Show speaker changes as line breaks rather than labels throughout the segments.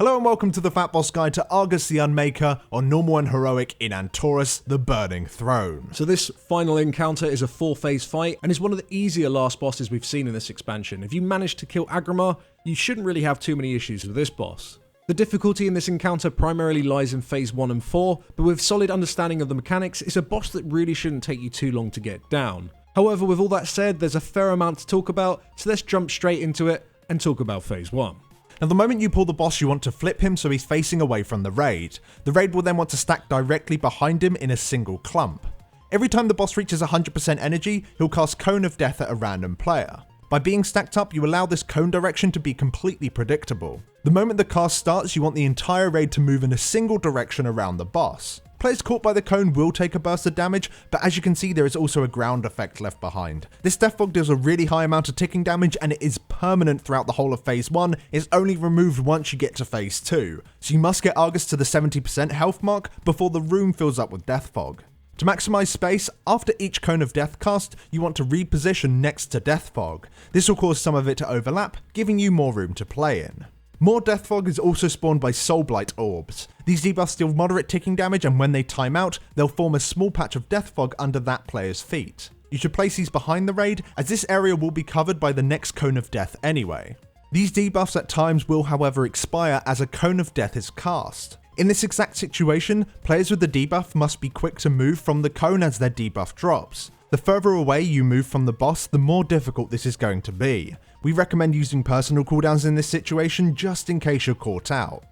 Hello and welcome to the FatBoss Guide to Argus the Unmaker on Normal and Heroic in Antorus, the Burning Throne.
So this final encounter is a 4-phase fight and is one of the easier last bosses we've seen in this expansion. If you manage to kill Agramar, you shouldn't really have too many issues with this boss. The difficulty in this encounter primarily lies in phase 1 and 4, but with solid understanding of the mechanics, it's a boss that really shouldn't take you too long to get down. However, with all that said, there's a fair amount to talk about, so let's jump straight into it and talk about phase 1.
Now the moment you pull the boss, you want to flip him so he's facing away from the raid. The raid will then want to stack directly behind him in a single clump. Every time the boss reaches 100% energy, he'll cast Cone of Death at a random player. By being stacked up, you allow this cone direction to be completely predictable. The moment the cast starts, you want the entire raid to move in a single direction around the boss. Players caught by the cone will take a burst of damage, but as you can see there is also a ground effect left behind. This death fog deals a really high amount of ticking damage and it is permanent throughout the whole of phase 1, it's only removed once you get to phase 2. So you must get Argus to the 70% health mark before the room fills up with death fog. To maximize space, after each Cone of Death cast, you want to reposition next to death fog. This will cause some of it to overlap, giving you more room to play in. More death fog is also spawned by Soul Blight orbs. These debuffs deal moderate ticking damage and when they time out, they'll form a small patch of death fog under that player's feet. You should place these behind the raid, as this area will be covered by the next Cone of Death anyway. These debuffs at times will however expire as a Cone of Death is cast. In this exact situation, players with the debuff must be quick to move from the cone as their debuff drops. The further away you move from the boss, the more difficult this is going to be. We recommend using personal cooldowns in this situation just in case you're caught out.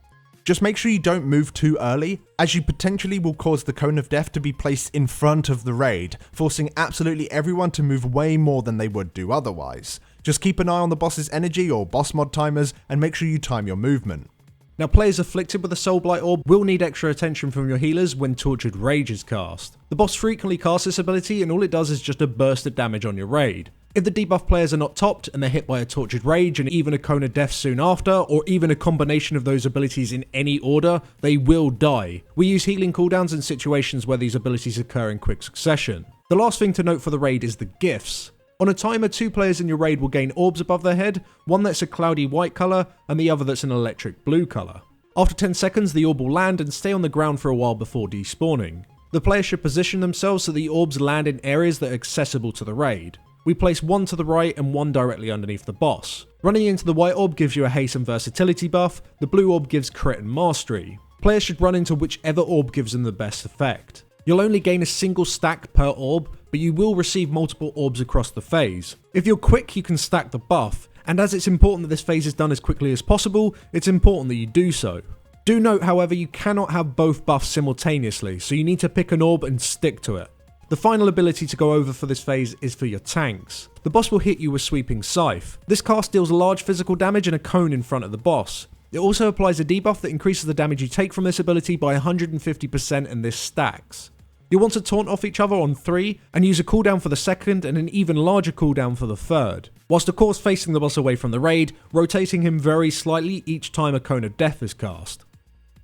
Just make sure you don't move too early, as you potentially will cause the Cone of Death to be placed in front of the raid, forcing absolutely everyone to move way more than they would do otherwise. Just keep an eye on the boss's energy or boss mod timers and make sure you time your movement.
Now players afflicted with a Soul Blight Orb will need extra attention from your healers when Tortured Rage is cast. The boss frequently casts this ability and all it does is just a burst of damage on your raid. If the debuff players are not topped and they're hit by a Tortured Rage and even a Cone of Death soon after, or even a combination of those abilities in any order, they will die. We use healing cooldowns in situations where these abilities occur in quick succession. The last thing to note for the raid is the gifts. On a timer, 2 players in your raid will gain orbs above their head, one that's a cloudy white colour and the other that's an electric blue colour. After 10 seconds, the orb will land and stay on the ground for a while before despawning. The player should position themselves so the orbs land in areas that are accessible to the raid. We place one to the right and one directly underneath the boss. Running into the white orb gives you a haste and versatility buff, the blue orb gives crit and mastery. Players should run into whichever orb gives them the best effect. You'll only gain a single stack per orb, but you will receive multiple orbs across the phase. If you're quick, you can stack the buff, and as it's important that this phase is done as quickly as possible, it's important that you do so. Do note, however, you cannot have both buffs simultaneously, so you need to pick an orb and stick to it. The final ability to go over for this phase is for your tanks. The boss will hit you with Sweeping Scythe. This cast deals large physical damage and a cone in front of the boss. It also applies a debuff that increases the damage you take from this ability by 150% and this stacks. You'll want to taunt off each other on 3 and use a cooldown for the second and an even larger cooldown for the third, whilst of course facing the boss away from the raid, rotating him very slightly each time a Cone of Death is cast.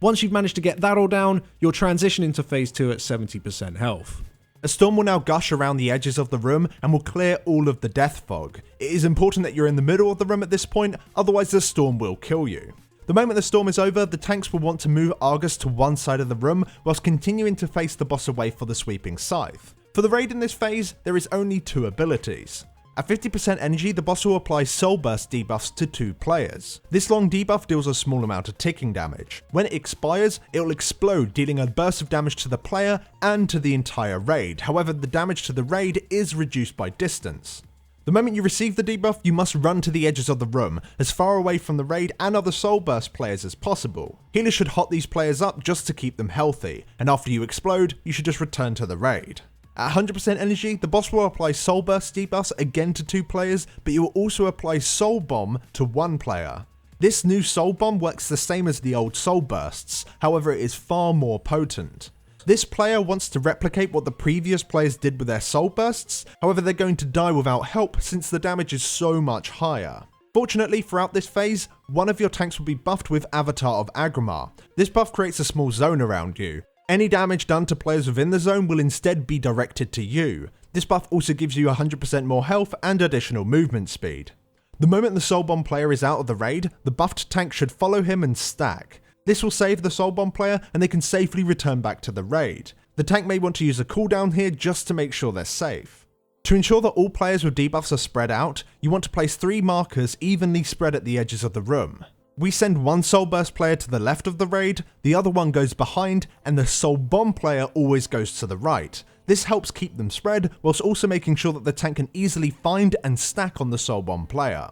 Once you've managed to get that all down, you'll transition into phase 2 at 70% health.
A storm will now gush around the edges of the room and will clear all of the death fog. It is important that you're in the middle of the room at this point, otherwise the storm will kill you. The moment the storm is over, the tanks will want to move Argus to one side of the room whilst continuing to face the boss away for the Sweeping Scythe. For the raid in this phase, there is only 2 abilities. At 50% energy, the boss will apply Soul Burst debuffs to 2 players. This long debuff deals a small amount of ticking damage. When it expires, it will explode, dealing a burst of damage to the player and to the entire raid. However, the damage to the raid is reduced by distance. The moment you receive the debuff, you must run to the edges of the room, as far away from the raid and other Soul Burst players as possible. Healers should hot these players up just to keep them healthy, and after you explode, you should just return to the raid. At 100% energy, the boss will apply Soul Burst debuffs again to 2 players, but you will also apply Soul Bomb to 1 player. This new Soul Bomb works the same as the old Soul Bursts, however it is far more potent. This player wants to replicate what the previous players did with their Soul Bursts, however they're going to die without help since the damage is so much higher. Fortunately, throughout this phase, one of your tanks will be buffed with Avatar of Agramar. This buff creates a small zone around you. Any damage done to players within the zone will instead be directed to you. This buff also gives you 100% more health and additional movement speed. The moment the Soul Bomb player is out of the raid, the buffed tank should follow him and stack. This will save the Soul Bomb player and they can safely return back to the raid. The tank may want to use a cooldown here just to make sure they're safe. To ensure that all players with debuffs are spread out, you want to place 3 markers evenly spread at the edges of the room. We send one Soul Burst player to the left of the raid, the other one goes behind, and the Soul Bomb player always goes to the right. This helps keep them spread, whilst also making sure that the tank can easily find and stack on the Soul Bomb player.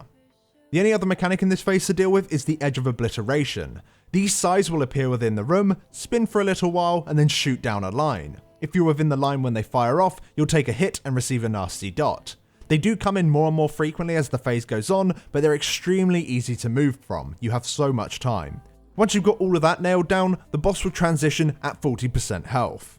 The only other mechanic in this phase to deal with is the Edge of Obliteration. These sides will appear within the room, spin for a little while, and then shoot down a line. If you're within the line when they fire off, you'll take a hit and receive a nasty dot. They do come in more and more frequently as the phase goes on, but they're extremely easy to move from. You have so much time. Once you've got all of that nailed down, the boss will transition at 40% health.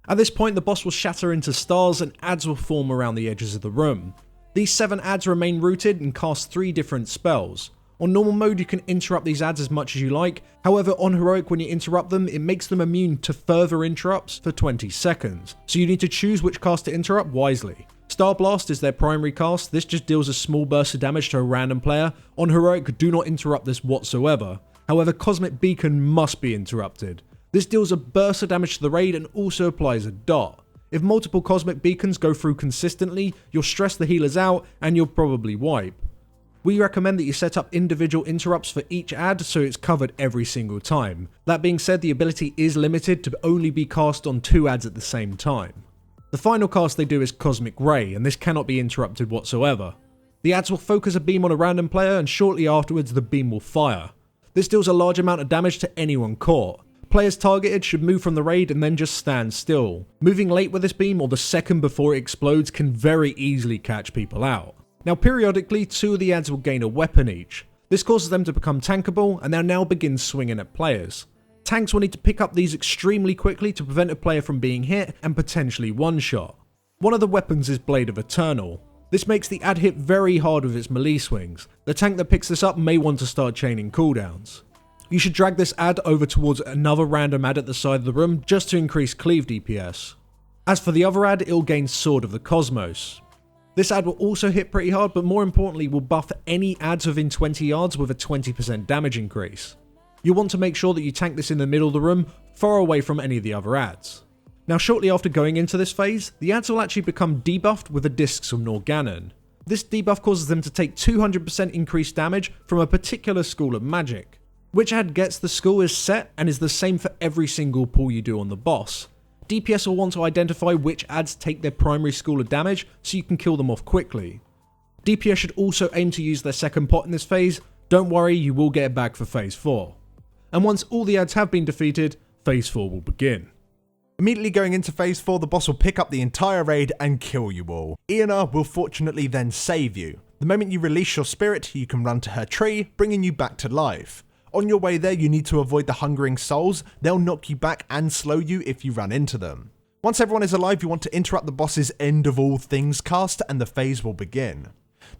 At this point, the boss will shatter into stars and adds will form around the edges of the room. These 7 adds remain rooted and cast 3 different spells. On normal mode, you can interrupt these adds as much as you like, however on heroic when you interrupt them, it makes them immune to further interrupts for 20 seconds, so you need to choose which cast to interrupt wisely. Star Blast is their primary cast, this just deals a small burst of damage to a random player. On heroic, do not interrupt this whatsoever. However, Cosmic Beacon must be interrupted. This deals a burst of damage to the raid and also applies a dot. If multiple Cosmic Beacons go through consistently, you'll stress the healers out and you'll probably wipe. We recommend that you set up individual interrupts for each add so it's covered every single time. That being said, the ability is limited to only be cast on 2 adds at the same time. The final cast they do is Cosmic Ray, and this cannot be interrupted whatsoever. The adds will focus a beam on a random player and shortly afterwards the beam will fire. This deals a large amount of damage to anyone caught. Players targeted should move from the raid and then just stand still. Moving late with this beam or the second before it explodes can very easily catch people out. Now periodically, 2 of the adds will gain a weapon each. This causes them to become tankable and they'll now begin swinging at players. Tanks will need to pick up these extremely quickly to prevent a player from being hit and potentially one-shot. One of the weapons is Blade of Eternal. This makes the add hit very hard with its melee swings. The tank that picks this up may want to start chaining cooldowns. You should drag this add over towards another random add at the side of the room just to increase cleave DPS. As for the other add, it'll gain Sword of the Cosmos. This add will also hit pretty hard, but more importantly will buff any adds within 20 yards with a 20% damage increase. You'll want to make sure that you tank this in the middle of the room, far away from any of the other adds. Now shortly after going into this phase, the adds will actually become debuffed with the Discs of Norganon. This debuff causes them to take 200% increased damage from a particular school of magic. Which add gets the school is set and is the same for every single pull you do on the boss. DPS will want to identify which adds take their primary school of damage so you can kill them off quickly. DPS should also aim to use their second pot in this phase. Don't worry, you will get it back for phase 4. And once all the adds have been defeated, phase 4 will begin.
Immediately going into phase 4, the boss will pick up the entire raid and kill you all. Ionar will fortunately then save you. The moment you release your spirit, you can run to her tree, bringing you back to life. On your way there, you need to avoid the hungering souls. They'll knock you back and slow you if you run into them. Once everyone is alive, you want to interrupt the boss's End of All Things cast and the phase will begin.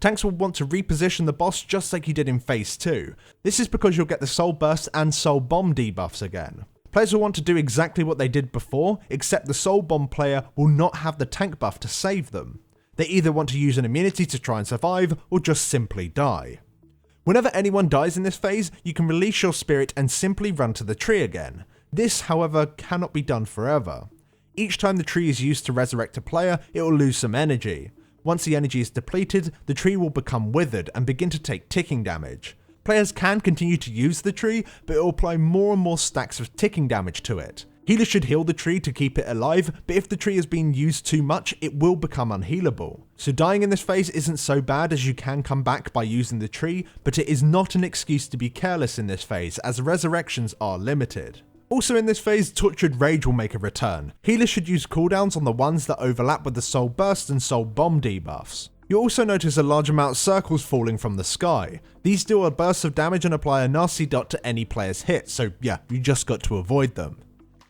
Tanks will want to reposition the boss just like you did in phase 2. This is because you'll get the Soul Burst and Soul Bomb debuffs again. Players will want to do exactly what they did before, except the Soul Bomb player will not have the tank buff to save them. They either want to use an immunity to try and survive, or just simply die. Whenever anyone dies in this phase, you can release your spirit and simply run to the tree again. This, however, cannot be done forever. Each time the tree is used to resurrect a player, it will lose some energy. Once the energy is depleted, the tree will become withered and begin to take ticking damage. Players can continue to use the tree, but it will apply more and more stacks of ticking damage to it. Healers should heal the tree to keep it alive, but if the tree has been used too much, it will become unhealable. So dying in this phase isn't so bad as you can come back by using the tree, but it is not an excuse to be careless in this phase as resurrections are limited. Also in this phase, Tortured Rage will make a return. Healers should use cooldowns on the ones that overlap with the Soul Burst and Soul Bomb debuffs. You'll also notice a large amount of circles falling from the sky. These deal a burst of damage and apply a nasty dot to any player's hit, so yeah, you just got to avoid them.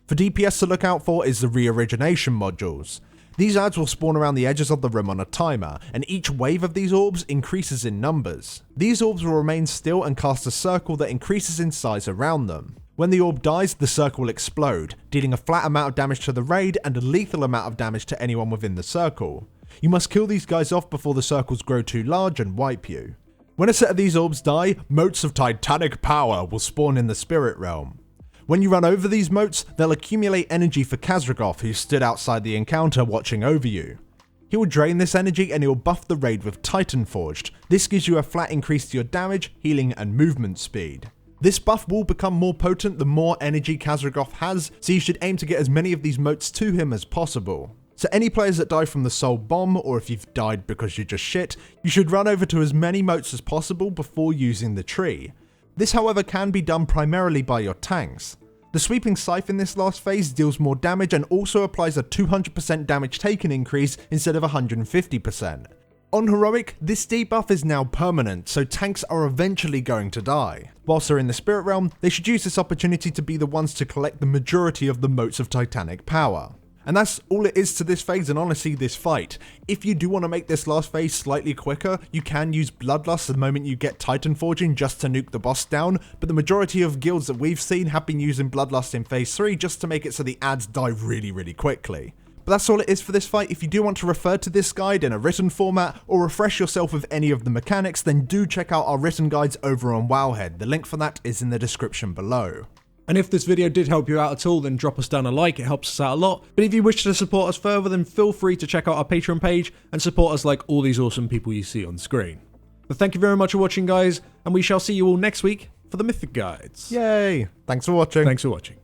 For DPS to look out for is the re-origination modules. These adds will spawn around the edges of the room on a timer, and each wave of these orbs increases in numbers. These orbs will remain still and cast a circle that increases in size around them. When the orb dies, the circle will explode, dealing a flat amount of damage to the raid and a lethal amount of damage to anyone within the circle. You must kill these guys off before the circles grow too large and wipe you. When a set of these orbs die, motes of titanic power will spawn in the spirit realm. When you run over these motes, they'll accumulate energy for Khazragoth, who stood outside the encounter watching over you. He will drain this energy and he will buff the raid with Titan Forged. This gives you a flat increase to your damage, healing and movement speed. This buff will become more potent the more energy Khazragoth has, so you should aim to get as many of these motes to him as possible. So any players that die from the soul bomb, or if you've died because you're just shit, you should run over to as many motes as possible before using the tree. This however can be done primarily by your tanks. The sweeping scythe in this last phase deals more damage and also applies a 200% damage taken increase instead of 150%. On heroic, this debuff is now permanent, so tanks are eventually going to die. Whilst they're in the spirit realm, they should use this opportunity to be the ones to collect the majority of the motes of titanic power. And that's all it is to this phase and honestly this fight. If you do want to make this last phase slightly quicker, you can use Bloodlust the moment you get Titan Forging just to nuke the boss down, but the majority of guilds that we've seen have been using Bloodlust in phase 3 just to make it so the ads die really quickly. But that's all it is for this fight. If you do want to refer to this guide in a written format or refresh yourself with any of the mechanics, then do check out our written guides over on Wowhead. The link for that is in the description below.
And if this video did help you out at all, then drop us down a like, it helps us out a lot. But if you wish to support us further, then feel free to check out our Patreon page and support us like all these awesome people you see on screen. But thank you very much for watching, guys, and we shall see you all next week for the Mythic Guides.
Yay! Thanks for watching.
Thanks for watching.